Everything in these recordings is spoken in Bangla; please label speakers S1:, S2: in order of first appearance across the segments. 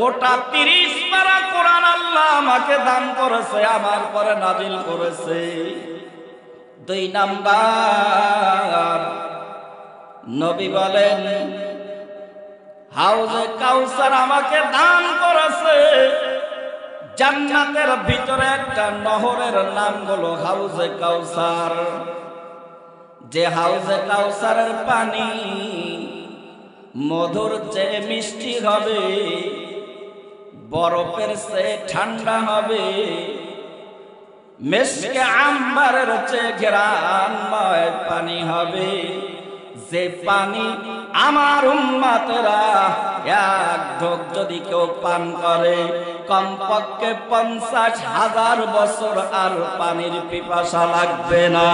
S1: গোটা 30 পারা কোরআন আল্লাহ আমাকে দান করেছে, আমার পরে নাজিল করেছে। 2 নাম্বার, নবী বলেন হাউজে কাউসার আমাকে দান করেছে। জান্নাতের ভিতরে একটা নহরের নাম হলো হাউজে কাউসার। যে হাউজে কাউসারের পানি মধুর চেয়ে মিষ্টি হবে, বরফের চেয়ে ঠান্ডা হবে, মেশকে আম্বারের চেয়ে ঘ্রাণময় পানি হবে। যে পানি আমার উম্মতেরা এক ঢোক যদি কেউ পান করে, কমপক্ষে 50,000 বছর আর পানির পিপাসা লাগবে না।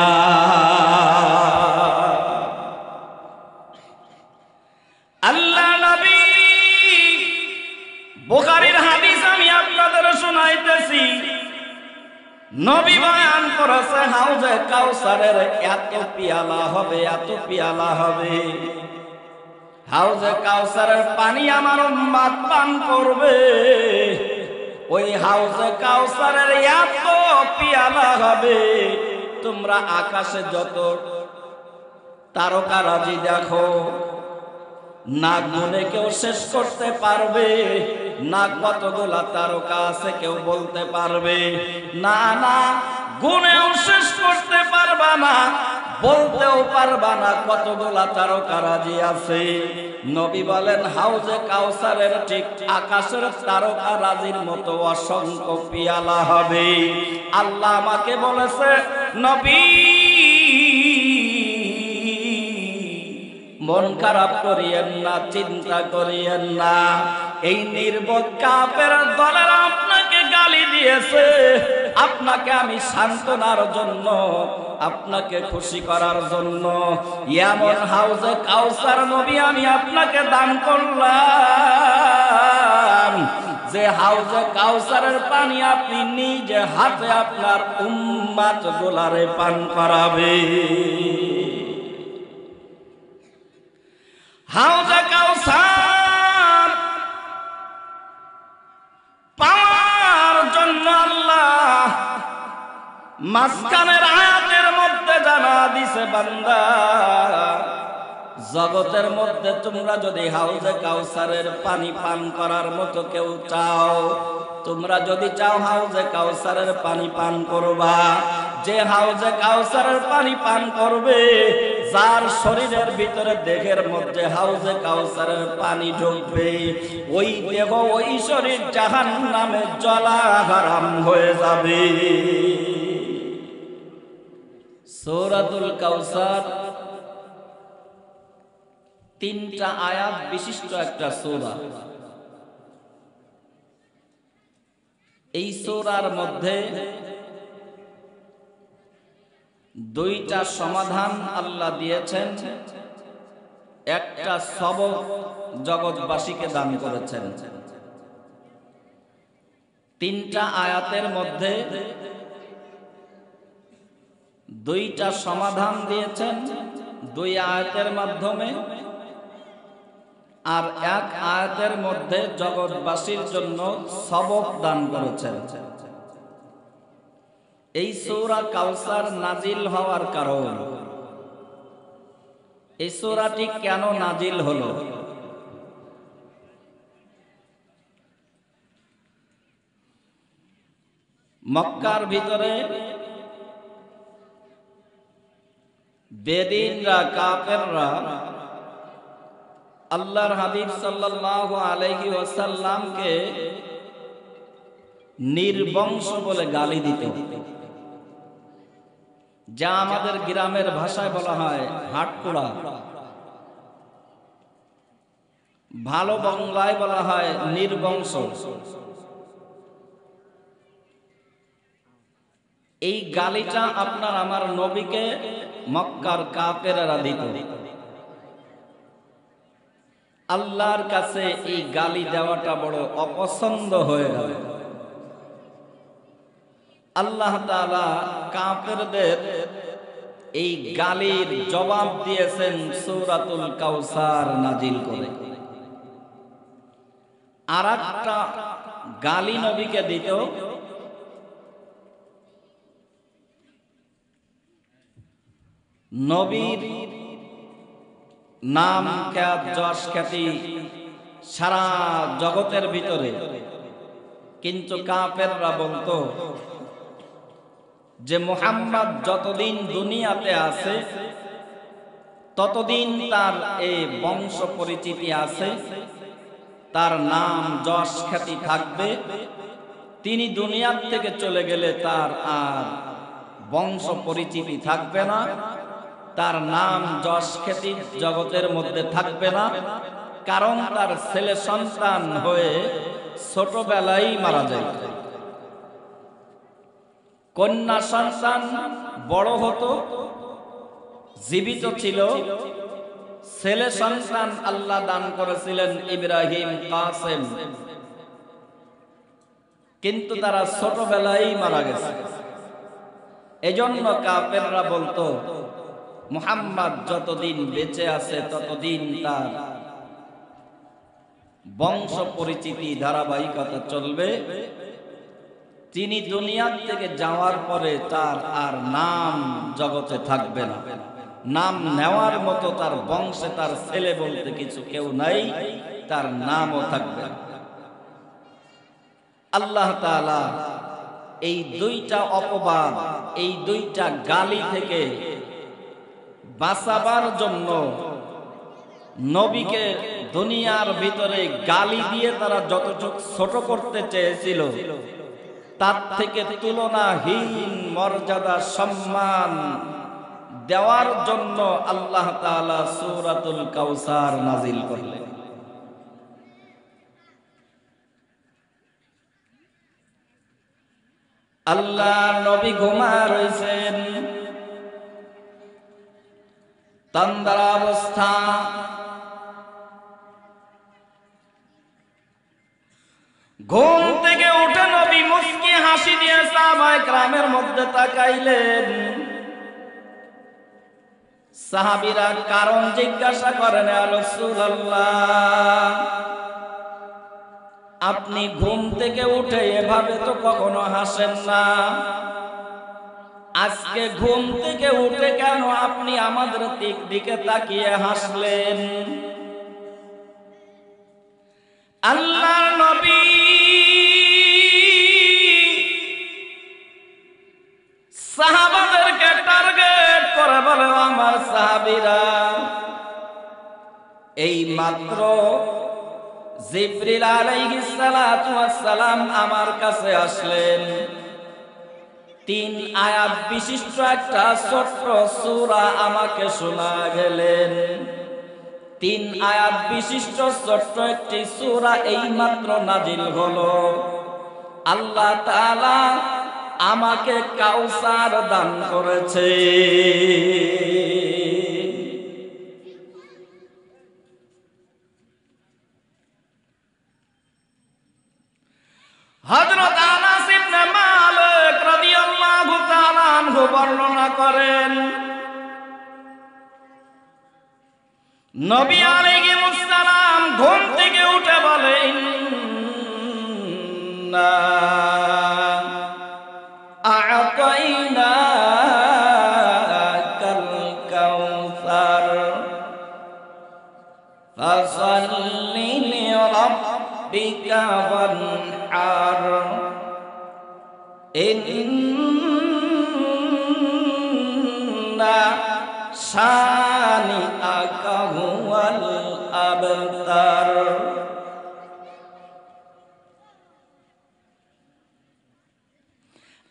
S1: আল্লাহ নবী, বুখারীর হাদিস আমি আপনাদের শোনাইতেছি। নবী বয়ান করেছে হাউজে কাউসারের এত পিয়ালা হবে, এত পিয়ালা হবে। হাউজে কাউসারের পানি আমার উম্মত পান করবে। ওই হাউজে কাউসারের এত পিয়ালা হবে, তোমরা আকাশে যত তারকারাজি দেখো, না গুনে কেউ শেষ করতে পারবে না। কতগুলা তারকা আছে কেউ বলতে পারবে না, না গুনেও শেষ করতে পারবা না, বলতেও পারবা না কতগুলা তারকারাজি আছে। নবী বলেন হাউজে কাউসারের ঠিক আকাশের তারকারাজির মতো অসংখ্য পিয়ালা হবে। আল্লাহ আমাকে বলেছে, নবী মন খারাপ করিয়েন না, চিন্তা করিয়েন না। এই নির্বোধ কাফের দলেরা আপনাকে গালি দিয়েছে, আপনাকে আমি সান্ত্বনার জন্য, আপনাকে খুশি করার জন্য এমন হাউজে কাউসার নবী আমি আপনাকে দান করলাম, যে হাউজে কাউসারের পানি আপনি নিজে হাতে আপনার উম্মত গোলারে পান করাবে। হাউজে কাউসার পাওয়ার জন্য আল্লাহ মাঝখানের আয়াতের মধ্যে জানা দিছে, বান্দা জগতের মধ্যে তোমরা যদি হাউজে কাউসারের পানি পান করার মতো কেউ চাও, তোমরা যদি চাও হাউজে কাউসারের পানি পান করবা, যে হাউজে কাউসারের পানি পান করবে, যার শরীরের ভিতরে দেহের মধ্যে হাউজে কাউসারের পানি ঢুকবে, ওই দেহ ওই শরীর জাহান্নামে জ্বলা হারাম হয়ে যাবে। সূরাতুল কাউসার 3টা আয়াত বিশিষ্ট একটা সূরা। এই সূরার মধ্যে 2টা সমাধান আল্লাহ দিয়েছেন, একটা সবক জগৎবাসীকে দান করেছেন। 3টা আয়াতের মধ্যে 2টা সমাধান দিয়েছেন 2 আয়াতের মাধ্যমে, আর 1 আয়াতের মধ্যে জগৎবাসীর জন্য সবক দান করেছেন। এই সূরা কাউসার নাজিল হওয়ার কারণ, এই সূরাটি কেন নাজিল হলো, মক্কার ভিতরে বেদিনরা, কাফেররা আল্লাহর হাবিব সাল্লাল্লাহু আলাইহি ওয়াসাল্লামকে নির্বংশ বলে গালি দিত, যা আমাদের গ্রামের ভাষায় বলা হয় হাটকোড়া, ভালো বাংলায় বলা হয় নির্বংশ। এই গালিটা আপনার আমার নবীকে মক্কার কাফেররা দিত। আল্লাহর কাছে এই গালি দেওয়াটা বড় অপছন্দ হয়ে গেল। আল্লাহ তাআলা কাফেরদের এই গালির জবাব দিয়েছেন সূরাতুল কাউসার নাজিল করে। আর একটা গালি নবীকে দিত, নবীর নাম খ্যাত যশ খ্যাতি সারা জগতের ভিতরে, কিন্তু কাফেররা বলতো যে মুহাম্মদ যতদিন দুনিয়াতে আছে ততদিন তার এই বংশ পরিচিতি আছে, তার নাম যশ খ্যাতি থাকবে, তিনি দুনিয়ার থেকে চলে গেলে তার আর বংশ পরিচিতি থাকবে না, তার নাম যশ খ্যাতি জগতের মধ্যে থাকবে না, কারণ তার ছেলে সন্তান হয়ে ছোটবেলায় মারা যায়। কন্যা সন্তান বড় হতো, জীবিত ছিল, ছেলে সন্তান আল্লাহ দান করেছিলেন ইব্রাহিম, কাসেম, কিন্তু তারা ছোটবেলায় মারা গেছে। এজন্য কাফেররা বলতো মুহাম্মদ যতদিন বেঁচে আছে ততদিন তার বংশ পরিচিতি ধারাবাহিকতা চলবে, তিনি দুনিয়ার থেকে যাওয়ার পরে তার আর নাম জগতে থাকবে না, নাম নেওয়ার মতো তার বংশে তার ছেলে বলতে কিছু কেউ নাই, তার নামও থাকবে না। আল্লাহ তাআলা এই দুইটা অপবাদ, এই দুইটা গালি থেকে বাঁচাবার জন্য নবীকে দুনিয়ার ভিতরে গালি দিয়ে তারা যতটুকু ছোট করতে চেয়েছিল তার থেকে তুলনাহীন মর্যাদা সম্মান দেওয়ার জন্য আল্লাহ তাআলা সূরাতুল কাউসার নাজিল করলেন। আল্লাহ নবী ঘুমা রয়েছেন, তন্দ্রা অবস্থা, ঘুম থেকে উঠে নবী মুস্কি হাসি দিয়ে সাহাবায়ে কেরামের মধ্যে তাকাইলেন। সাহাবীরা কারণ জিজ্ঞাসা করেন, ইয়া রাসূলুল্লাহ, আপনি ঘুম থেকে উঠে এভাবে তো কখনো হাসেন না, আজকে ঘুম থেকে উঠে কেন আপনি আমাদের দিকে তাকিয়ে হাসলেন? আল্লাহর নবী সাহাবাদেরকে টার্গেট করে বলে, আমার সাহাবীরা, এই মাত্র জিবরিল আলাইহিস সালাতু ওয়াস সালাম আমার কাছে আসলেন, 3 আয়াত বিশিষ্ট একটা ছোট্ট সূরা আমাকে শোনা গেলেন। 3 আয়াত বিশিষ্ট ছোট্ট একটি সূরা এই মাত্র নাজিল হলো। আল্লাহ তাআলা আমাকে কাউসার দান করেছে। হযরত আনাস ইবনে মালিক রাদিয়াল্লাহু তাআলা আনহু বর্ণনা করেন, নবী আলাইহিস সালাম ঘুম থেকে উঠে বলেন, ইন্না আ'তাইনাকাল কাউসার ফাসাল্লি লিরাব্বিকা ওয়ানহার ইন্না শানিআকা হুয়াল আবতার।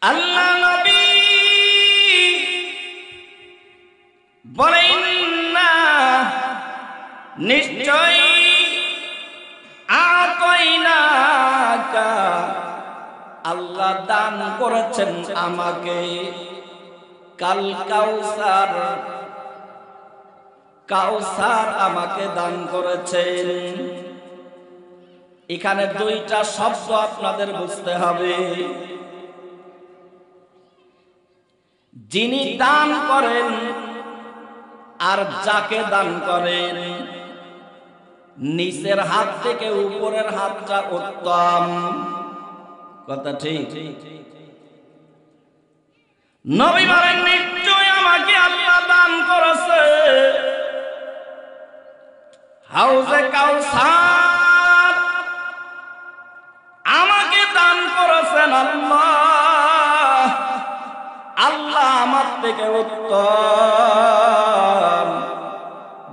S1: আল্লাহ নবী বলেন, না নিশ্চয় আ'তাইনাকা, আল্লাহ দান করেছেন আমাকে কাল কাউসার, কাউসার আমাকে দান করেছেন। এখানে দুইটা শব্দ আপনাদের বুঝতে হবে, যিনি দান করেন আর যাকে দান করেন। নিচের হাত থেকে উপরের হাতটা উত্তম। কথা ঠিক? নবী বলেন নিশ্চয় আমাকে আল্লাহ দান করেছে হাউজে কাউসার, আমাকে দান করেছেন আল্লাহ। আল্লাহ আমার থেকে উত্তম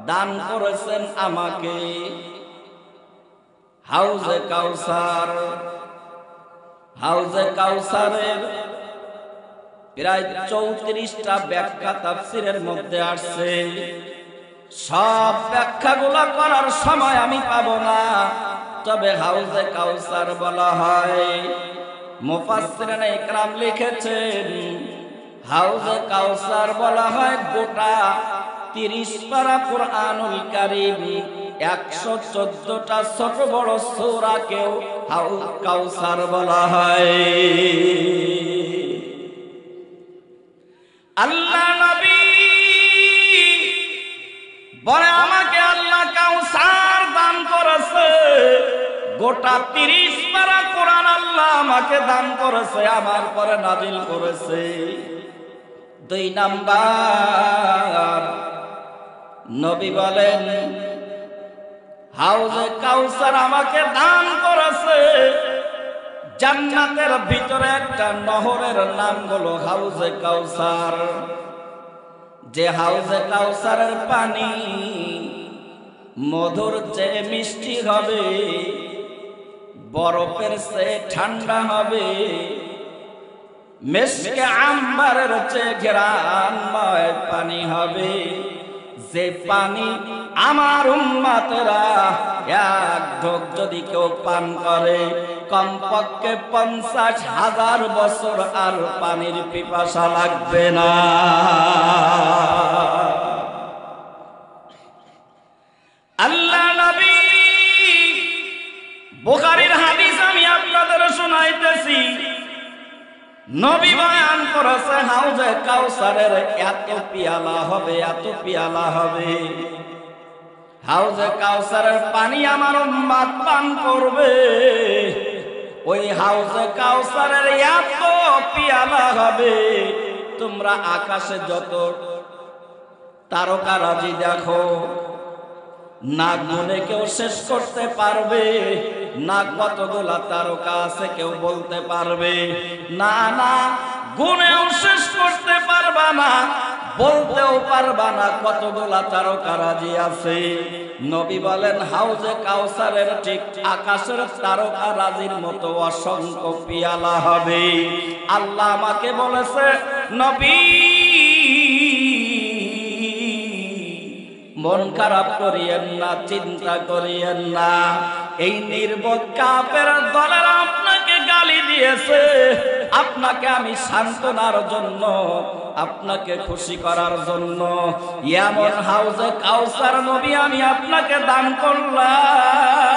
S1: দান করেছেন আমাকে হাউজে কাউসার। হাউজে কাউসারের প্রায় 34টা ব্যাখ্যা তাফসীরের মধ্যে আসছে। সব ব্যাখ্যাগুলো করার সময় আমি পাবো না, তবে হাউজে কাউসার বলা হয়। মুফাসসিরিনে ইকরাম লিখেছেন হাউজে কাউসার বলা হয় গোটা 30 পারা কুরআনুল কারীম 114টা ছোট বড় সূরাকেও হাউজ কাউসার বলা হয়। আল্লাহ নবী বলে আমাকে আল্লাহ কাউসার দান করেছে, গোটা 30 পারা কোরআন আল্লাহ আমাকে দান করেছে, আমার পরে নাজিল করেছে। 2 নাম্বার নবী বলেন হাউজে কাউসার আমাকে দান করেছে জান্নাতের ভিতরে একটা নহরের নাম হলো হাউজে কাউসার। যে হাউজে কাউসারের পানি মধুর চেয়ে মিষ্টি হবে, বরফের চেয়ে ঠান্ডা হবে, মেশকে আম্বারের চেয়ে ঘ্রাণময় পানি হবে। যে পানি আমার উম্মতেরা এক ঢোক যদি কেউ পান করে কমপক্ষে 50,000 বছর আর পানির পিপাসা লাগবে না। আল্লাহ নবী বুখারীর হাদিস আমি আপনাদের শোনাইতেছি। নবী বয়ান করেছে হাউজে কাউসারের এত পিয়ালা হবে, এত পিয়ালা হবে। হাউজে কাউসারের পানি আমার উম্মত পান করবে, ওই হাউজে কাউসারের এত পিয়ালা হবে তোমরা আকাশে যত তারকারাজি দেখো না গুনে কেউ শেষ করতে পারবে না, কতগুলা তারকা আছে কেউ বলতে পারবে না, না গুনেও শেষ করতে পারবা না, বলতেও পারবা না কতগুলা তারকারাজি আছে। নবী বলেন হাউজে কাউসারের ঠিক আকাশের তারকারাজির মতো অসংখ্য পিয়ালা হবে। আল্লাহ আমাকে বলেছে নবী মন খারাপ করিয়েন না, চিন্তা করিয়েন না, এই নির্বোধ কাফের দলেরা আপনাকে গালি দিয়েছে, আপনাকে আমি সান্ত্বনার জন্য, আপনাকে খুশি করার জন্য এমন হাউজে কাউসার নবী আমি আপনাকে দান করলাম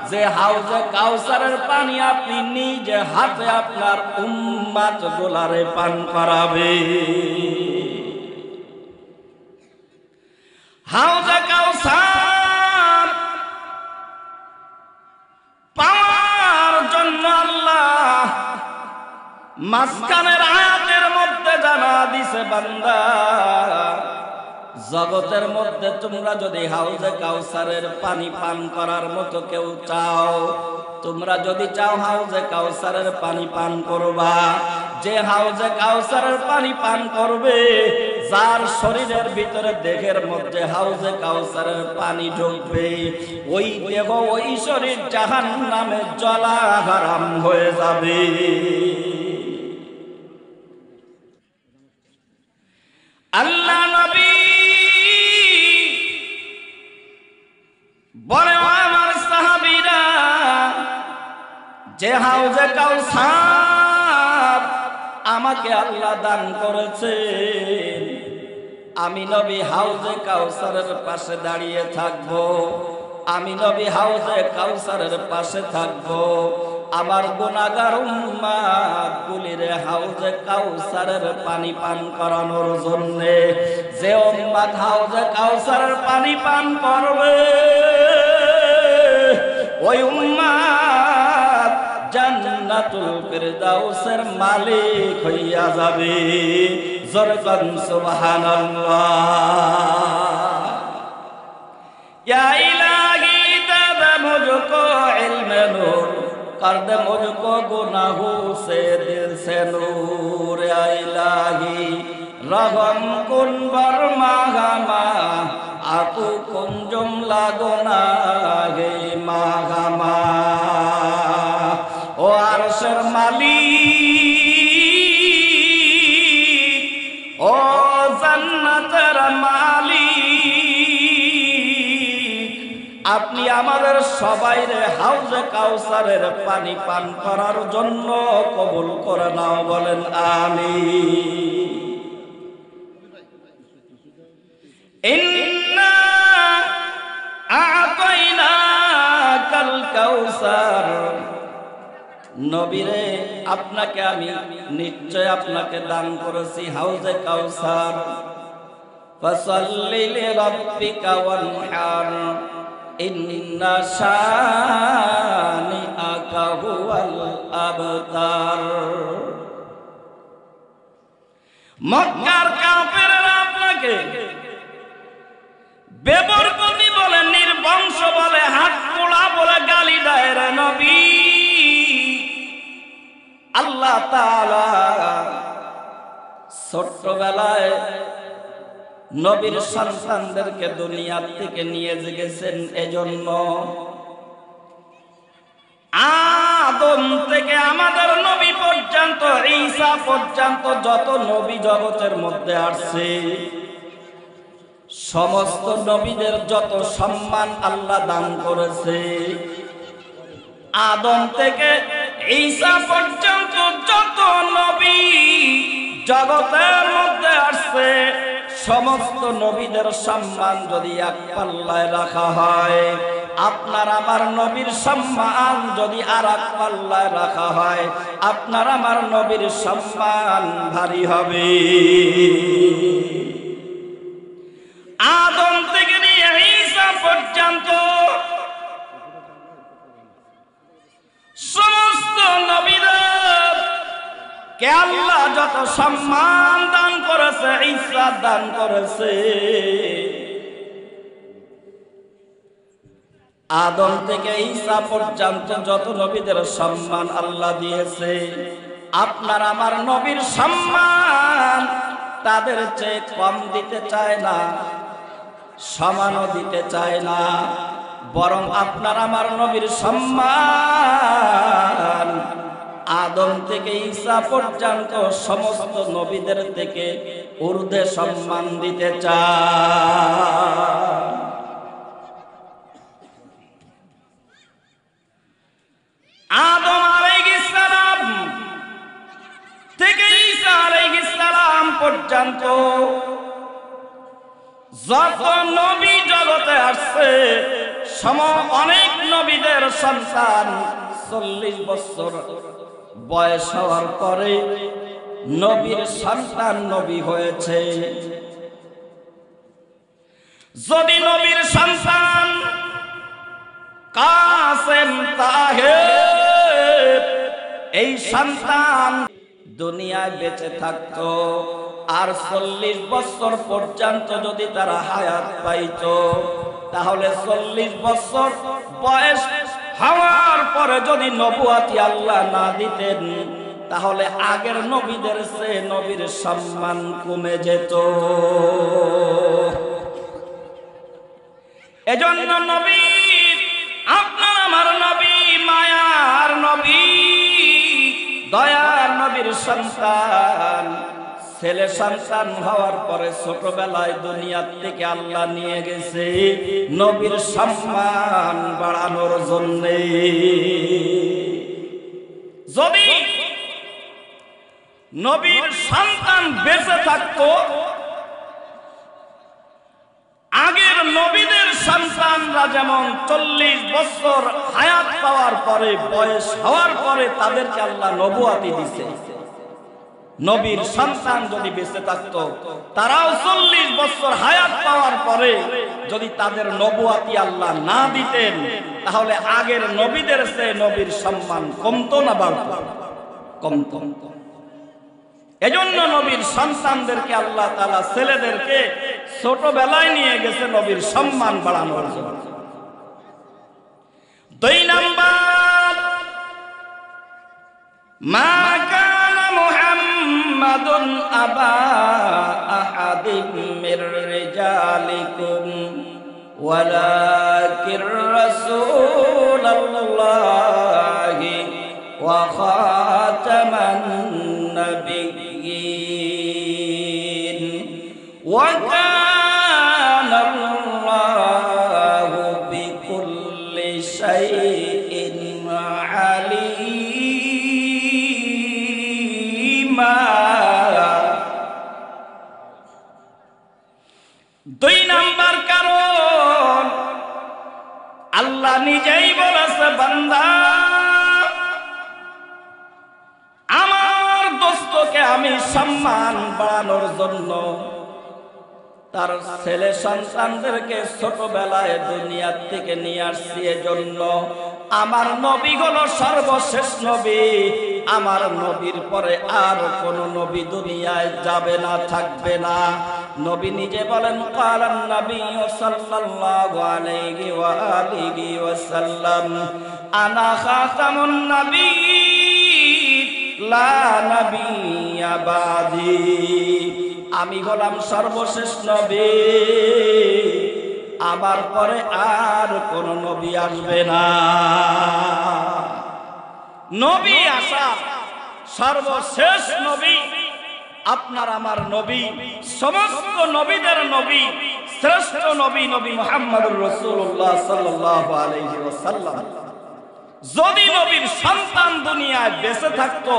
S1: যে হাউজে কাউসারের পানি আপনি নিজে হাতে আপনার উম্মত গোলারে পান করাবে। হাউজে কাউসার পাওয়ার জন্য আল্লাহ মাঝখানের আয়াতের মধ্যে জানা দিছে বান্দা জগতের মধ্যে তোমরা যদি হাউজে কাউসারের পানি পান করার মতো কেউ চাও, তোমরা যদি চাও হাউজে কাউসারের পানি পান করবা, যে হাউজে কাউসারের পানি পান করবে যার শরীরের ভিতরে দেহের মধ্যে হাউজে কাউসারের পানি ঢুকবে, ওই দেহ ওই শরীর জাহান্নামে জ্বলা হারাম হয়ে যাবে। আল্লাহ নবী বলে আমার সাহাবীরা যে হাউজে কাউসার আমাকে আল্লাহ দান করেছে, আমি নবী হাউজে কাউসারের পাশে দাঁড়িয়ে থাকবো, আমি নবী হাউজে কাউসারের পাশে থাকবো, আমার গুনাহগার উম্মত গুলিরে হাউজে কাউসারের পানি পান করানোর জন্য। যে উম্মত উম্মত হাউজে কাউসারের পানি পান করবে, ওই উম্মত জান্নাতুল ফিরদাউসের মালিক হইয়া যাবে। জোরে বলেন সুবহানাল্লাহ। या इलाही दादा मुझको इल्म नूर कर दे मुझको गुनाहों से दिल से नूर। या इलाही रहम कुन बरमागमा आकु कुन जुमला गुनाहे मागमा। ओ अर्शर मालिक, ओ जन्नतर मालिक, আপনি আমাদের সবাইরে হাউজে কাউসারের পানি পান করার জন্য কবুল করে নাও, বলেন আমিন। ইন্না আ'তাইনাকাল কাউসার, নবীরে আপনাকে আমি নিশ্চয় আপনাকে দান করেছি হাউজে কাউসার। ফাসাল্লি লিরাব্বিকা ওয়ানহার ইন্না শানিআকা হুয়াল আবতার। মক্কার কাফেররা আপনাকে বেবরকতি বলে, নির্বংশ বলে, হাত পোড়া বলে গালি দেয় রে নবী। আল্লাহ তাআলা ছোট্টবেলায় নবীর সন্তানদেরকে দুনিয়া থেকে নিয়ে গেছেন, এজন্য আদম থেকে আমাদের নবী পর্যন্ত, ঈসা পর্যন্ত যত নবী জগতের মধ্যে আসছে, সমস্ত নবীদের যত সম্মান আল্লাহ দান করেছে, আদম থেকে ঈসা পর্যন্ত যত নবী জগতের মধ্যে আসছে, সমস্ত নবীদের সম্মান যদি এক পাল্লায় রাখা হয়, আপনার আমার নবীর সম্মান যদি আর এক পাল্লায় রাখা হয়, আপনার আমার নবীর সম্মান ভারী হবে। আদম থেকে নিয়ে ঈসা পর্যন্ত সমস্ত নবীদের কে আল্লাহ যত সম্মান দান করেছে, ইজ্জত দান করেছে, আদম থেকে ঈসা পর্যন্ত যত নবীদের সম্মান আল্লাহ দিয়েছে, আপনার আমার নবীর সম্মান তাদের চেয়ে কম দিতে চায় না, সমানও দিতে চায় না, বরং আপনার আমার নবীর সম্মান আদম থেকে ঈসা পর্যন্ত সমস্ত নবীদের থেকে ঊর্ধ্বে সম্মান দিতে চায়। আদম আলাইহিস সালাম থেকে ঈসা আলাইহিস সালাম পর্যন্ত যত নবী জগতে আসছে, অনেক নবীদের সন্তান 40 বছর বয়স হওয়ার পরে নবীর সন্তান নবী হয়েছে। যদি নবীর সন্তান কাসেম তাহের এই সন্তান দুনিয়ায় বেঁচে থাকতো, আর 40 বছর পর্যন্ত যদি তারা হায়াত পাইত, তাহলে 40 বছর বয়স হওয়ার পরে যদি নবুয়াতি আল্লাহ না দিতেন, তাহলে আগের নবীদের চেয়ে নবীর সম্মান কমে যেত। এজন্য নবী, আপনার আমার নবী, মায়ার নবী, দয়ার নবীর সন্তান, ছেলে সন্তান হওয়ার পরে ছোটবেলায় দুনিয়া থেকে আল্লাহ নিয়ে গেছে নবীর সম্মান বাড়ানোর জন্য। যদি নবীর সন্তান বেঁচে থাকতো, আগের নবীদের সন্তানরা যেমন 40 বছর হায়াত পাওয়ার পরে, বয়স হওয়ার পরে তাদেরকে আল্লাহ নবুয়াতি দিয়েছে, নবীর সন্তান যদি বেঁচে থাকতো, তারাও 40 বছর হায়াত পাওয়ার পরে যদি তাদের নবুয়াতি আল্লাহ না দিতেন, তাহলে আগের নবীদের চেয়ে নবীর সম্মান কমতো না বাড়তো? কমতো। এজন্য নবীর সন্তানদেরকে আল্লাহ তাআলা ছেলেদেরকে ছোটবেলায় নিয়ে গেছে নবীর সম্মান বাড়ানোর জন্য। 2 নাম্বার, মা কানা মুহাম্মাদুন আবা আহাদিম মির রিজালিকুম ওয়ালাকির রাসূলুল্লাহি ওয়া খাতামান নাবিয়্যিন ওয়া কানা আল্লাহু বিকুল্লি শাইইন আলীমা। 2 নাম্বার কারণ, আল্লাহ নিজেই বলেছে, বান্দা আমার দোস্তকে আমি সম্মান বাড়ানোর জন্য তার ছেলে সন্তানদেরকে ছোটবেলায় দুনিয়ার থেকে নিয়ে আসছি। এজন্য আমার নবী হলো সর্বশেষ নবী। আমার নবীর পরে আর কোন নবী দুনিয়ায় যাবে না, থাকবে না। নবী নিজে বলেন, কালান নবী সাল্লাল্লাহু আলাইহি ওয়া আলিহি ওয়াসাল্লাম, আনা খাতামুন নবিয়্যিন লা নবিয়্যা বাদি। আমি হলাম সর্বশেষ নবী, আমার পরে আর কোন নবী আসবে না। নবী আসা সর্বশেষ নবী আপনার আমার নবী, সমস্ত নবীদের নবী, শ্রেষ্ঠ নবী নবী মুহাম্মদুর রাসূলুল্লাহ সাল্লাল্লাহু আলাইহি ওয়াসাল্লাম। যদি নবীর সন্তান দুনিয়ায় বেঁচে থাকতো,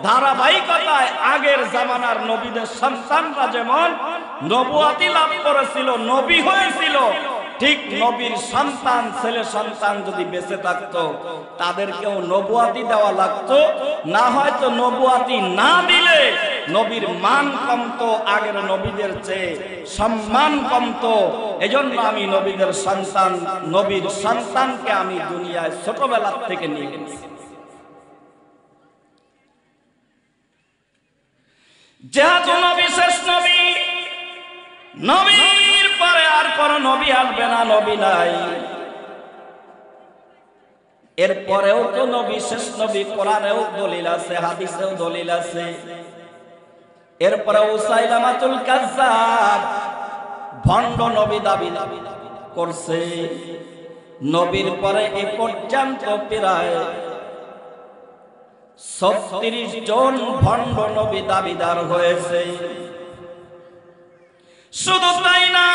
S1: ধারাবাহিকতায় আগের জামানার নবীদের সন্তানরা যেমন নবুয়াতি লাভ করেছিল, নবী হয়েছিল, ঠিক নবীর সন্তান ছেলে সন্তান যদি বেঁচে থাকতো, তাদেরকেও নবুয়াতি দেওয়া লাগতো। না হয়তো নবুয়াতি না দিলে নবীর মান কমতো, আগের নবীদের চেয়ে সম্মান কমতো। এজন্য আমি নবীদের সন্তান, নবীর সন্তানকে আমি দুনিয়ায় ছোটবেলা থেকে নিয়ে গেছি। যেহেতু নবী শেষ নবী, নবীর পরে আর কোন নবী আসবে না, নবী নাই। এরপরেও তো নবী শেষ নবী, কোরআনেও দলিল আছে, হাদিসেও দলিল আছে। এরপরে উসাইলামাতুল কাযযাব ভণ্ড নবী দাবি করছে। নবীর পরে এ পর্যন্ত প্রায় 36 জন ভণ্ড নবী দাবিদার হয়েছে। শুধু তাই না,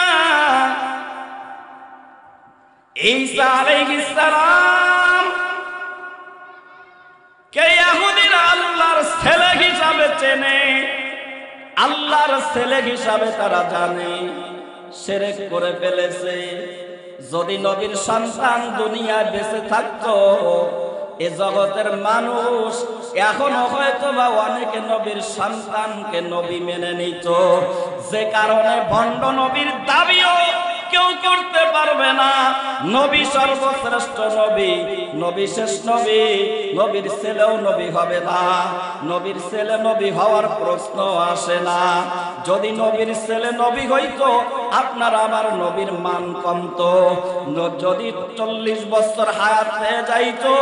S1: ঈসা আলাইহিস সালাম কে ইহুদিরা আল্লাহর ছেলে হিসাবে চেনে, আল্লাহর ছেলে হিসাবে তারা জানে, শিরক করে ফেলেছে। যদি নবীর সন্তান দুনিয়ায় বেঁচে থাকতো, এ জগতের মানুষ এখনো হয়তো বা অনেকে নবীর সন্তানকে নবী মেনে নিত। যে কারণে ভণ্ড নবীর দাবিও কেউ করতে পারবে না। নবী সর্বশ্রেষ্ঠ নবী, নবী শেষ নবী, নবীর ছেলেও নবী হবে না। নবীর ছেলে নবী হওয়ার প্রশ্ন আসে না। যদি নবীর ছেলে নবী হইতো, আপনার আমার নবীর মান কমতো। যদি 40 বছর হায়াত পেয়ে যাইতো,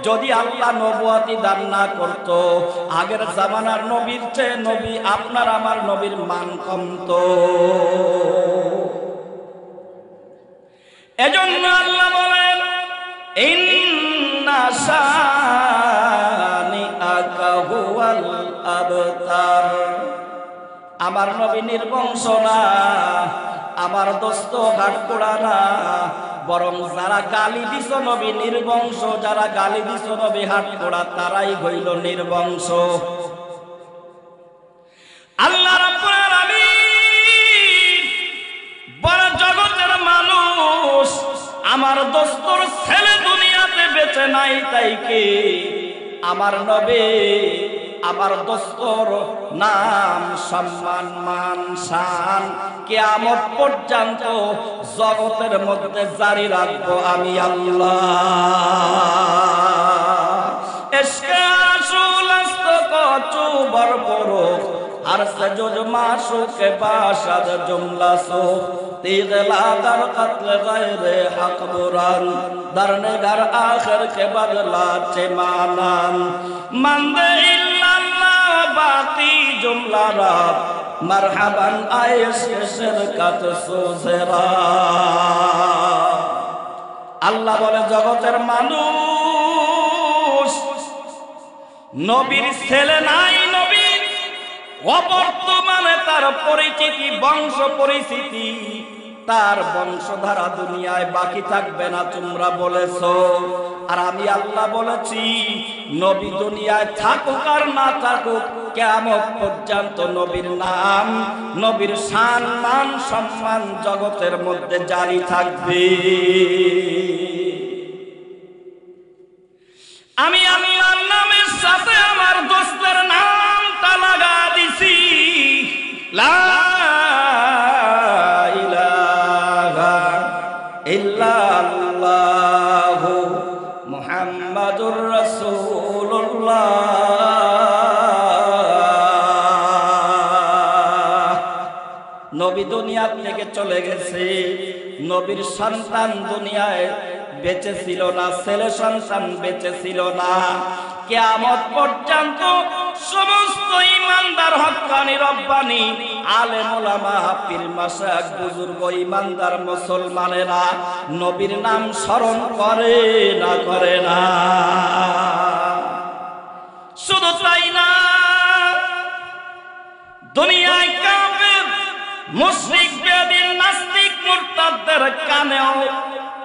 S1: যদি আল্লাহ নবুয়াতি দান না করত, আগের জামানার নবীর চেয়ে নবী আপনার আমার নবীর মান কমতো। এজন্য আল্লাহ বলেন, ইন্না শানিআকা হুয়াল আবতার। আমার নবী নির্বংশ না, আমার দোস্ত হাটকোড়া না, বরং যারা গালি দিছ নবী নির্বংশ, যারা গালি দিছ নবী হাটকোড়া, তারাই হইল নির্বংশ। আল্লাহ রাব্বুল আলামিন বড় জগতের মানুষ, আমার দোস্তর ছেলে দুনিয়াতে বেঁচে নাই, তাই কি আমার নবী আমার দোস্তর নাম সম্মান মান শান কিয়ামত পর্যন্ত জগতের মধ্যে জারি রাখবো আমি আল্লাহ। ইশকে আসল আস্ত কচু বরবরক আর সজুদ মাশুকে বাশাদ জুমলা সো তিগলা দর কতল গায়রে হক বুরান দরনগার আখির के बदला चेमानान मंदे इल्लल्लाह बाकी जुमला रात मरहबन आयश शिरकत सुजरा। আল্লাহ বলে জগতের মানুষ নবীর ছেলে নাই, নবীর অবর্তমানে তার পরিচিতি বংশ পরিচিতি তার বংশধারা দুনিয়ায় বাকি থাকবে না তোমরা বলেছো। আর আমি আল্লাহ বলেছি নবী দুনিয়ায় থাকুক আর না থাকুক কিয়ামত পর্যন্ত নবীর নাম নবীর শান মান সম্মান জগতের মধ্যে জারি থাকবে। আমি আল্লাহর নামের সাথে আমার দোস্তের নামটা লাগা দিছি লা ইলাহা ইল্লাল্লাহু মুহাম্মাদুর রাসূলুল্লাহ। নবী দুনিয়া থেকে চলে গেছে, নবীর সন্তান দুনিয়ায় বেঁচে ছিল না, ছেলে সন্তান বেঁচে ছিল না। কিয়ামত পর্যন্ত সমস্ত ইমানদার হক্কানি রব্বানি আলেম ওলামা পীর মাশায়েখ বুজুর্গ ইমানদার মুসলমানেরা নবীর নাম স্মরণ করে না করে না। শুধু তাই না, দুনিয়ায় কাফের মুশরিক বেদিন নাস্তিক মুরতাদদের কানেও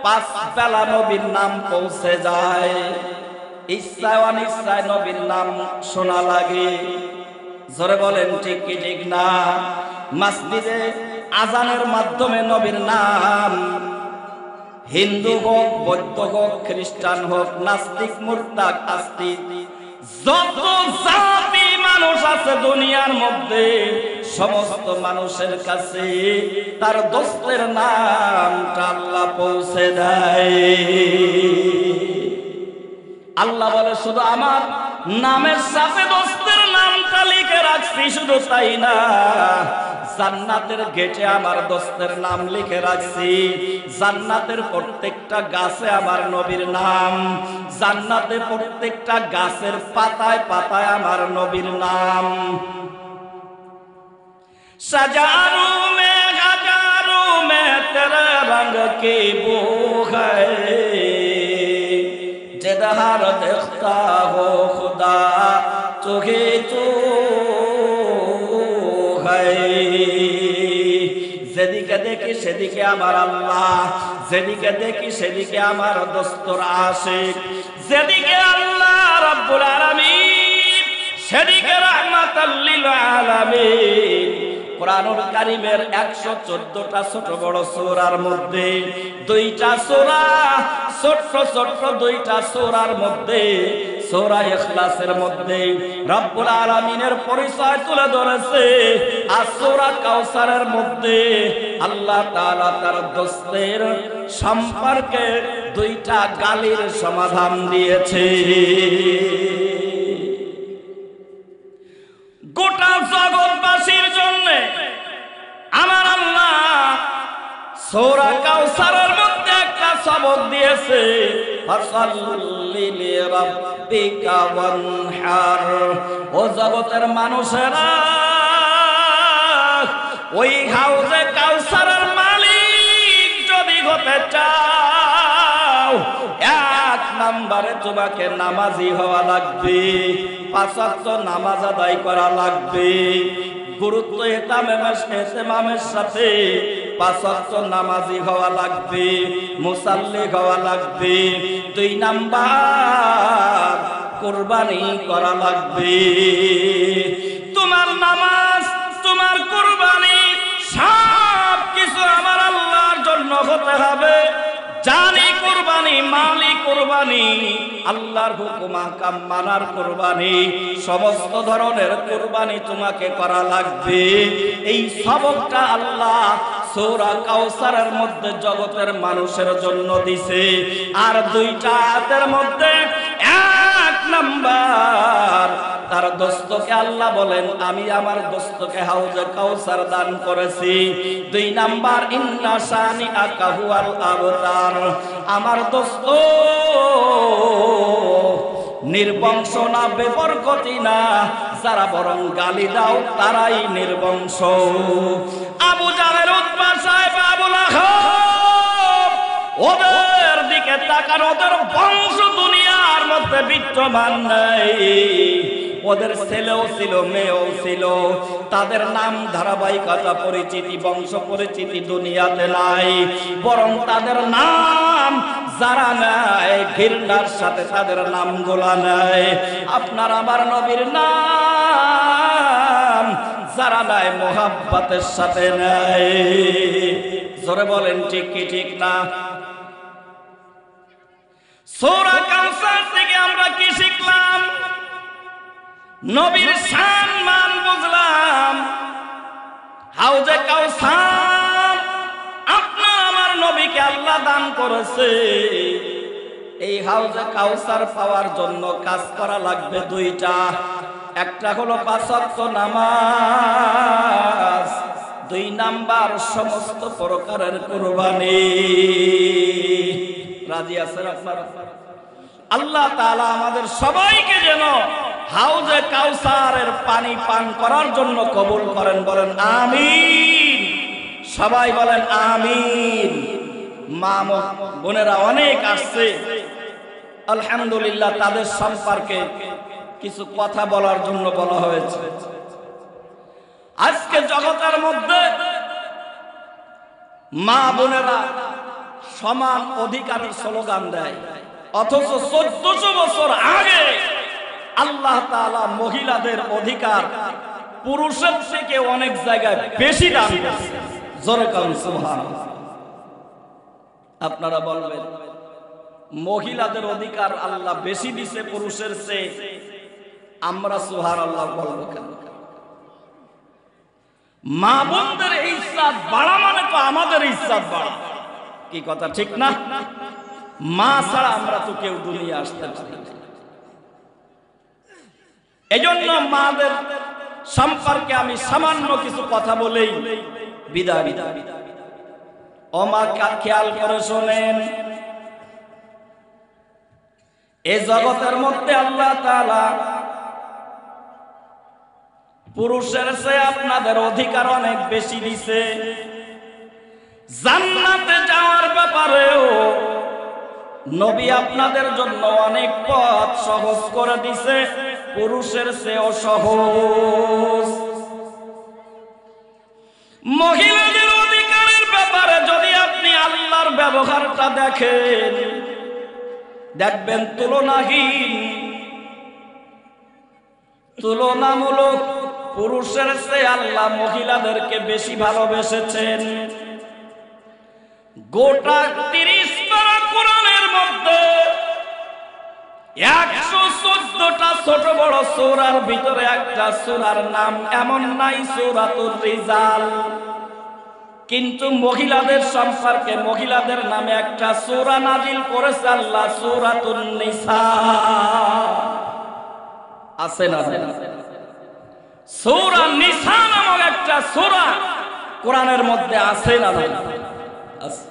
S1: পাঁচ বেলা নবীর নাম পৌঁছে যায়, ইচ্ছায় অনিচ্ছায় নবীর নাম শোনা লাগে। জোরে বলেন ঠিক কি ঠিক না? মসজিদে আজানের মাধ্যমে নবীর নাম হিন্দু হোক বৌদ্ধ হোক খ্রিস্টান হোক নাস্তিক মুরতাদ আস্তিক যত জাতি মানুষ আছে দুনিয়ার মধ্যে সমস্ত মানুষের কাছে তার দোস্তের নামটা আল্লাহ পৌঁছে দেয়। আল্লাহ বলে শুধু আমার নামের সাথে দোস্তের নামটা লিখে রাখছি, শুধু তাই না জান্নাতের গেটে আমার দোস্তের নাম লিখে রাখছি, জান্নাতের প্রত্যেকটা গাছে আমার নবীর নাম, জান্নাতের প্রত্যেকটা গাছের পাতায় পাতায় আমার নবীর নাম। सजारू में हजारू में तेरा रंग की बू है, जिधर देखता हो खुदा तुझे तू है। যেদিকে দেখি সেদিকে আমার আল্লাহ, যেদিকে দেখি সেদিকে আমার দোস্তর আশিক, যেদিকে আল্লাহ রাব্বুল আলামিন সেদিকে রাহমাতাল লিল আলামিন। কুরআনুল কারীমের 114টা ছোট বড় সূরার মধ্যে দুইটা সূরা ছোট ছোট দুইটা সূরার মধ্যে সূরা ইখলাসের মধ্যে রব্বুল আলামিনের পরিচয় তুলে ধরেছে, আর সূরা কাউসারের মধ্যে আল্লাহ তাআলা তার দোস্তের সম্পর্কে দুইটা গালির সমাধান দিয়েছে। গোটা জগৎবাসীর জন্য আমার আল্লাহ সূরা কাউসারের মধ্যে একটা সবক দিয়েছে, ফাসাল্লি লিরাব্বিকা ওয়ানহার। ও জগতের মানুষেরা, ওই হাউজে কাউসারের মালিক যদি হতে চাও এক নম্বরে তোমাকে নামাজি হওয়া লাগবে, 5 ওয়াক্ত নামাজ আদায় করা লাগবে, গুরুত্ব ইহতিমামের সাথে 5 ওয়াক্ত নামাজি হওয়া লাগবে, মুসাল্লি হওয়া লাগবে। 2 নাম্বার কুরবানি করা লাগবে। তোমার নামাজ তোমার কুরবানি সব কিছু আমার আল্লাহর জন্য হতে হবে। জানি কুরবানি কুরবানি মালি কুরবানি, আল্লাহর হুকুম আহকাম মানার কুরবানি, সমস্ত ধরনের কুরবানি তোমাকে করা লাগবে। এই সবকটা আল্লাহ সূরা কাউসারের মধ্যে জগতের মানুষের জন্য দিছে। আর দুইটা আয়াতের মধ্যে এক নাম্বার তার দোস্তকে আল্লাহ বলেন আমি আমার দোস্তকে হাউজে কাউসার দান করেছি। দুই নাম্বার ইন্না শানিআকা হুয়াল আবতার, আমার দোস্ত নির্বংশ না বেবরকতি না, যারা বরং গালি দাও তারাই নির্বংশ। আবু জাহেল, উতবা, সাইবা, আবু লাহাব ওদের দিকে তাকান, ওদের বংশ দুনিয়ার মধ্যে বিদ্যমান নাই। ওদের ছেলেও ছিল মেয়েও ছিল, তাদের নাম ধারাবাহিকতা পরিচিতি বংশ পরিচিতি দুনিয়াতে নাই, বরং তাদের নাম যারা নাই ঘৃণার সাথে তাদের নামগুলা নাই। আপনার আমার নবীর নাম যারা নাই মোহাব্বতের সাথে নাই। জোরে বলেন ঠিক কি ঠিক না? সূরা কাউসার থেকে আমরা কি শিখলাম? নবীর সম্মান বুঝলাম। হাউজে কাউসার আপনার আমার নবীকে আল্লাহ দান করেছে। এই হাউজে কাউসার পাওয়ার জন্য কাজ করা লাগবে দুইটা। একটা হলো ৫ ওয়াক্ত নামাজ, দুই নাম্বার সমস্ত প্রকারের কুরবানি। রাজি আছেন আপনারা? আল্লাহ তাআলা আমাদের সবাইকে যেন হাউজে কাউসারের পানি পান করার জন্য কবুল করেন। বলেন আমিন। সবাই বলেন আমিন। মা বোনেরা অনেক আসছে, আলহামদুলিল্লাহ তাদের সম্পর্কে কিছু কথা বলার জন্য বলা হয়েছে। আজকে জগতের মধ্যে মা বোনেরা সমান অধিকারের স্লোগান দেয়, অথচ ১৪০০ বছর আগে আল্লাহ তাআলা মহিলাদের অধিকার পুরুষের থেকে অনেক জায়গায় বেশি দান করেছে। জোরে বলুন সুবহানাল্লাহ। আপনারা বলবেন মহিলাদের অধিকার আল্লাহ বেশি দিছে পুরুষের চেয়ে, আমরা সুবহানাল্লাহ বলবো কেন? মা বোনদের ইজ্জত বাড়া মানে তো আমাদের ইজ্জত বাড়া। কি কথা ঠিক না? মা ছাড়া আমরা তো কেউ দুনিয়া আসতে পারি না। এজন্য মাদের সম্পর্কে আমি সামান্য কিছু কথা বলেই বিদায়। ও মা খেয়াল করে শোনেন, এই জগতের মধ্যে আল্লাহ তাআলা পুরুষের চেয়ে আপনাদের অধিকার অনেক বেশি দিছে। জান্নাতে যাওয়ার ব্যাপারেও নবী আপনাদের জন্য অনেক পথ সহজ করে দিছে, পুরুষের চেয়েও সহজ। মহিলাদের অধিকারের ব্যাপারে যদি আপনি আল্লাহর ব্যবহারটা দেখেন, দেখবেন তুলনামূলক পুরুষের চেয়ে আল্লাহ মহিলাদেরকে বেশি ভালোবেসেছেন। গোটা ৩০ পারা কোরআনের মধ্যে ১১৪টা ছোট বড় সূরার ভিতরে একটা সূরার নাম এমন নাই সূরাতুর রিজাল, কিন্তু মহিলাদের সম্পর্কে মহিলাদের নামে একটা সূরা নাজিল করেছে আল্লাহ, সূরাতুন নিসা। আছে না? সূরা নিসা নামক একটা সূরা কোরআনের মধ্যে আছে না? আছে।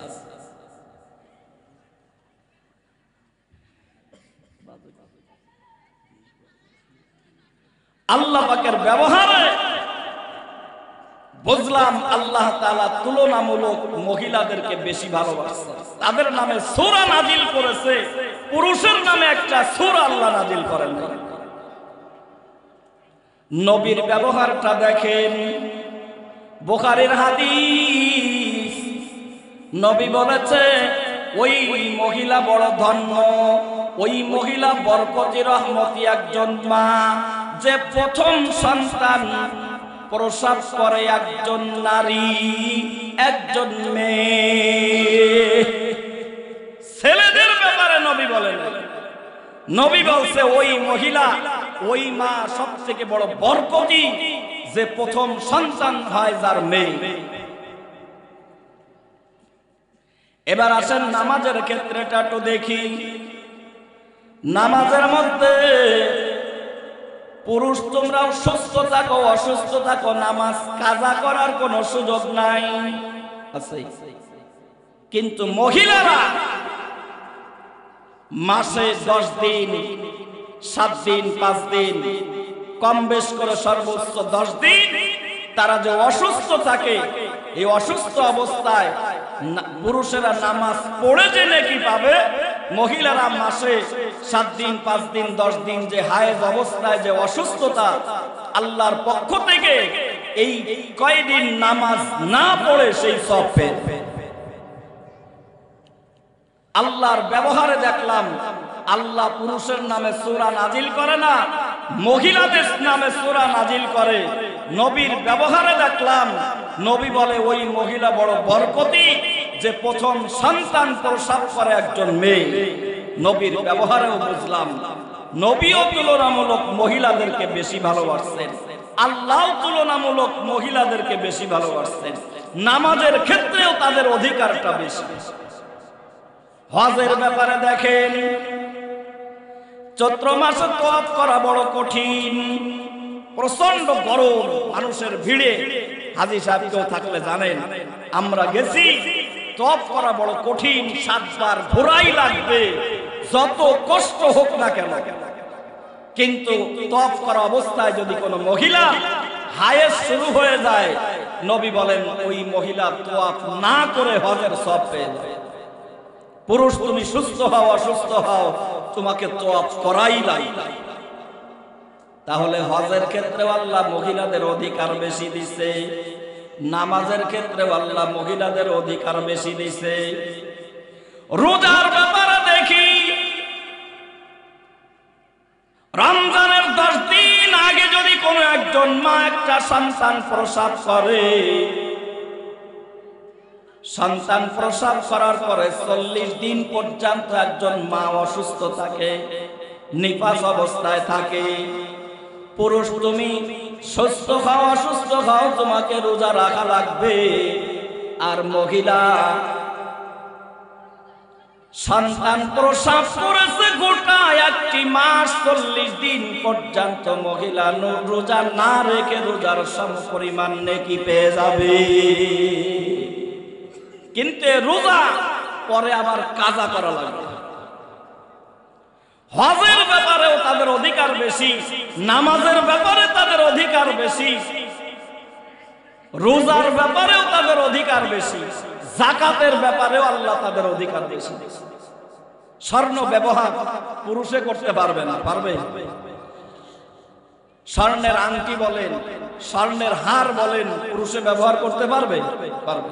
S1: আল্লাহ পাকের ব্যবহারে বুঝলাম আল্লাহ তাআলা তুলনামূলক মহিলাদেরকে বেশি ভালোবাসেন, তাদের নামে সূরা নাজিল করেছে, পুরুষের নামে একটা সূরা আল্লাহ নাজিল করেন। নবীর ব্যবহারটা দেখেন, বুখারীর হাদিস, নবী বলেছে ওই মহিলা বড় ধন্য, ওই মহিলা বরকতি রহমতি একজন মা যে প্রথম সন্তান প্রসব করে একজন নারী, একজন মেয়ে। ছেলেদের বলে নাই। নবী বলছে ওই মহিলা, ওই মা সবথেকে বড় বরকতি, যে প্রথম সন্তান হয় যার মেয়ে। এবার আসেন নামাজের ক্ষেত্রেটা একটু দেখি। নামাজের মধ্যে পুরুষ তোমরাও সুস্থ থাকো অসুস্থ থাকো, নামাজ কাজা করার কোনো সুযোগ নাই আছে। কিন্তু মহিলারা মাসে 10 দিন 7 দিন 5 দিন কম বেশ করে সর্বোচ্চ 10 দিন তারা যে অসুস্থ থাকে, এই অসুস্থ অবস্থায় পুরুষেরা নামাজ পড়ে যে নাকি পাবে, মহিলারা মাসে 7 দিন 5 দিন 10 দিন যে হায়েজ অবস্থায় যে অসুস্থতা, আল্লাহর পক্ষ থেকে এই কয়দিন নামাজ না পড়ে সেই সব পেয়ে। আল্লাহর ব্যবহারে দেখলাম আল্লাহ পুরুষের নামে সূরা নাজিল করে না, মহিলাদের নামে সূরা নাজিল করে। নবীর ব্যবহারে দেখলাম নবী বলে ওই মহিলা বড় বরকতি, যে প্রথম সন্তান প্রসব করে একজন মেয়ে। নবীর ব্যবহারেও বুঝলাম নবীও তুলনামূলক মহিলাদেরকে বেশি ভালোবাসছেন, আল্লাহ তুলনামূলক মহিলাদেরকে বেশি ভালোবাসছেন। নামাজের ক্ষেত্রেও তাদের অধিকারটা বেশি। হজের ব্যাপারে দেখেন, চৈত্র মাসে তওয়াফ করা বড় কঠিন, প্রচন্ড গরম, মানুষের ভিড়ে। হাজী সাহেব কেউ থাকলে জানেন, আমরা গেছি, তওয়াফ করা বড় কঠিন, 7 বার ঘোরাই লাগবে, যত কষ্ট হোক না কেন। কিন্তু তওয়াফ করা অবস্থায় যদি কোনো মহিলা হায়েজ শুরু হয়ে যায়, নবী বলেন ওই মহিলা তওয়াফ না করে হজের সওয়াব পেয়ে যায়। পুরুষ তুমি সুস্থ হও অসুস্থ হও, তোমাকে তওয়াফ করাই লাগবে। তাহলে হজের ক্ষেত্রে আল্লাহ মহিলাদের অধিকার বেশি দিছে, নামাজের ক্ষেত্রে আল্লাহ মহিলাদের অধিকার বেশি দিছে। রোজার ব্যাপারে দেখি, রমজানের 10 দিন আগে যদি কোনো একজন মা একটা সন্তান প্রসব করে, সন্তান প্রসব করার পরে 40 দিন পর্যন্ত একজন মা অসুস্থ থাকে, নিপাস অবস্থায় থাকে। পুরুষ তুমি সুস্থ খাও অসুস্থ খাও, তোমাকে রোজা রাখা লাগবে। আর মহিলা সন্তান প্রসব করেছে গোটা 1 মাস 40 দিন পর্যন্ত, মহিলা রোজা না রেখে রোজার সমপরিমাণ নেকি পেয়ে যাবে। কিন্তু রোজা পরে আবার কাজা করা লাগবে। হজের ব্যাপারেও তাদের অধিকার বেশি, নামাজের ব্যাপারে তাদের অধিকার বেশি, রোজার ব্যাপারেও তাদের অধিকার বেশি, যাকাতের ব্যাপারেও আল্লাহ তাদের অধিকার বেশি। স্বর্ণ ব্যবহার পুরুষে করতে পারবে না, পারবে? স্বর্ণের আংটি বলেন, স্বর্ণের হার বলেন, পুরুষে ব্যবহার করতে পারবে? পারবে।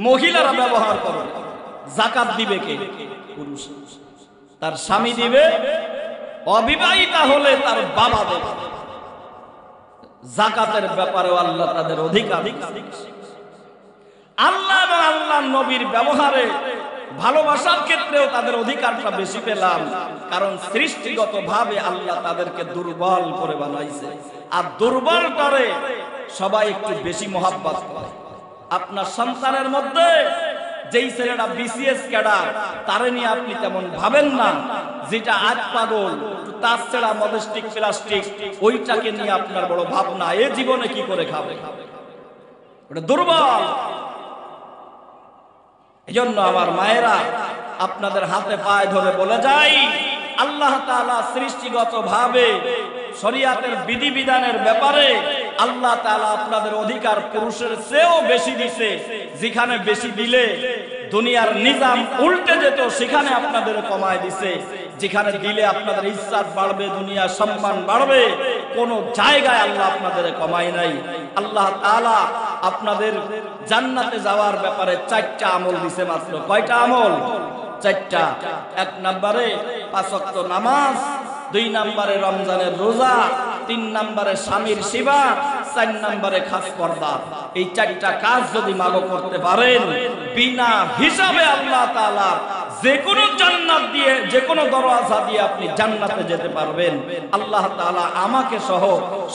S1: মহিলারা ব্যবহার করবে। যাকাত দিবে কে? পুরুষ। তার স্বামী দিবে, অবিবাহিতা হলে তার বাবা দেবে। যাকাতের ব্যাপারেও আল্লাহ তাদের অধিকার। আল্লাহ এবং আল্লাহর নবীর ব্যবহারে ভালোবাসার ক্ষেত্রেও তাদের অধিকারটা বেশি পেলাম, কারণ সৃষ্টিগত ভাবে আল্লাহ তাদেরকে দুর্বল করে বানাইছে। আর দুর্বল করে সবাই একটু বেশি মহাব্বত করে। আপনার সন্তানের মধ্যে যেই ছেলেটা বিসিএস ক্যাডার, তারে নিয়ে আপনি তেমন ভাবেন না। যেটা আজ পাগল, তার ছেড়া মডেস্টিক প্লাস্টিক, ওইটাকে নিয়ে আপনার বড় ভাবনা, এ জীবনে কি করে খাবে, ওটা দুর্বল। এজন্য আমার মায়েরা, আপনাদের হাতে পায়ে ধরে বলে যাই, আল্লাহ তাআলা সৃষ্টিগত ভাবে শরীয়তের বিধিবিধানের ব্যাপারে আল্লাহ তাআলা আপনাদের অধিকার পুরুষের চেয়েও বেশি দিছে। যেখানে বেশি দিলে দুনিয়ার নিজাম উল্টে যেত, সেখানে আপনাদের কমায় দিছে। যেখানে দিলে আপনাদের ইজ্জত বাড়বে, দুনিয়ার সম্মান বাড়বে, কোন জায়গায় আল্লাহ আপনাদের কমায় নাই। আল্লাহ তাআলা আপনাদের জান্নাতে যাওয়ার ব্যাপারে 4টা আমল দিছে মাত্র। কয়টা আমল? 4টা। 1 নম্বরে 5 ওয়াক্ত নামাজ, 2 নম্বরে রমজানের রোজা, 3 নম্বরে স্বামীর সেবা, 4 নম্বরে খাস পর্দা। এই 4টা কাজ যদি মাগো করতে পারেন, বিনা হিসাবে আল্লাহ তাআলা যে কোনো জান্নাত দিয়ে, যে কোনো দরওয়াজা দিয়ে আপনি জান্নাতে যেতে পারবেন। আল্লাহ তাআলা আমাকে সহ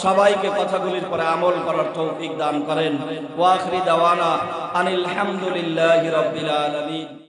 S1: সবাইকে কথাগুলির পরে আমল করার তৌফিক দান করেন। ওয়া আখিরি দাওয়ানা আনিল হামদুলিল্লাহি রাব্বিল আলামিন।